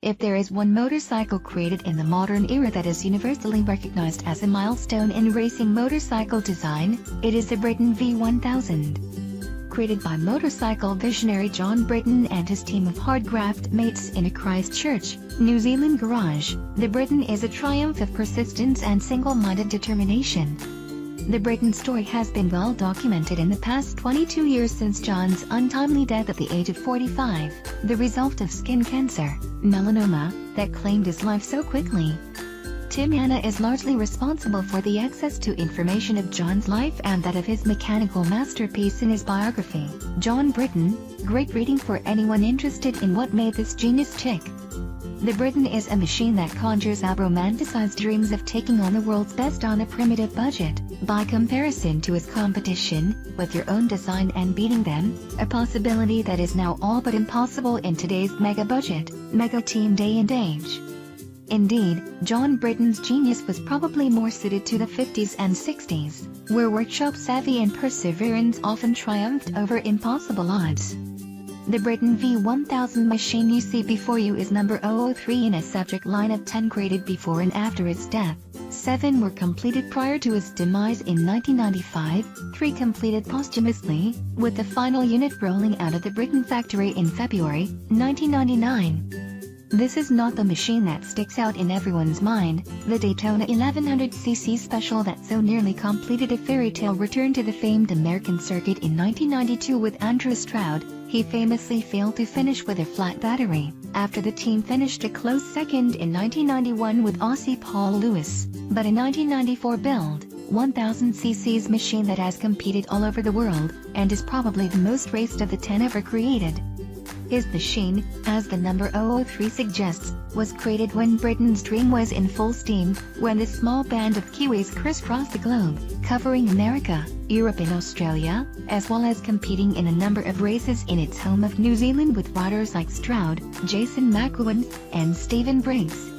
If there is one motorcycle created in the modern era that is universally recognized as a milestone in racing motorcycle design, it is the Britten V-1000. Created by motorcycle visionary John Britten and his team of hardcraft mates in a Christchurch, New Zealand garage, the Britten is a triumph of persistence and single-minded determination. The Britten story has been well documented in the past 22 years since John's untimely death at the age of 45, the result of skin cancer, melanoma, that claimed his life so quickly. Tim Hanna is largely responsible for the access to information of John's life and that of his mechanical masterpiece in his biography, John Britten, great reading for anyone interested in what made this genius tick. The Britten is a machine that conjures up romanticized dreams of taking on the world's best on a primitive budget, by comparison to his competition, with your own design and beating them, a possibility that is now all but impossible in today's mega-budget, mega-team day and age. Indeed, John Britten's genius was probably more suited to the 50s and 60s, where workshop savvy and perseverance often triumphed over impossible odds. The Britten V-1000 machine you see before you is number 003 in a subject line of 10 created before and after his death. 7 were completed prior to his demise in 1995, 3 completed posthumously, with the final unit rolling out of the Britten factory in February 1999. This is not the machine that sticks out in everyone's mind, the Daytona 1100cc special that so nearly completed a fairy tale return to the famed American circuit in 1992 with Andrew Stroud. He famously failed to finish with a flat battery, after the team finished a close second in 1991 with Aussie Paul Lewis, but a 1994 build, 1000cc's machine that has competed all over the world, and is probably the most raced of the 10 ever created. His machine, as the number 003 suggests, was created when Britten's dream was in full steam, when this small band of Kiwis crisscrossed the globe, covering America, Europe and Australia, as well as competing in a number of races in its home of New Zealand with riders like Stroud, Jason McEwen, and Stephen Briggs.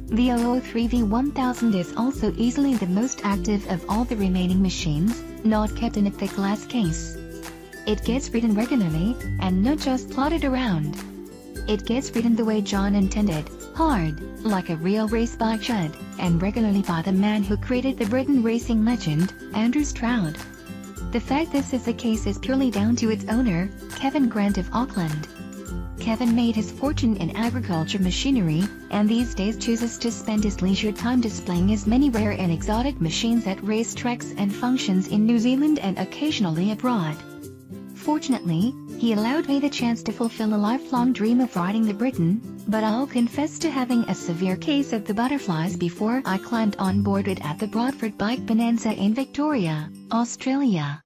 The 003 V-1000 is also easily the most active of all the remaining machines, not kept in a thick glass case. It gets ridden regularly, and not just plodded around. It gets ridden the way John intended, hard, like a real race bike should, and regularly by the man who created the Britten racing legend, Andrew Stroud. The fact this is the case is purely down to its owner, Kevin Grant of Auckland. Kevin made his fortune in agriculture machinery, and these days chooses to spend his leisure time displaying his many rare and exotic machines at racetracks and functions in New Zealand and occasionally abroad. Fortunately, he allowed me the chance to fulfill a lifelong dream of riding the Britten, but I'll confess to having a severe case of the butterflies before I climbed on board it at the Broadford Bike Bonanza in Victoria, Australia.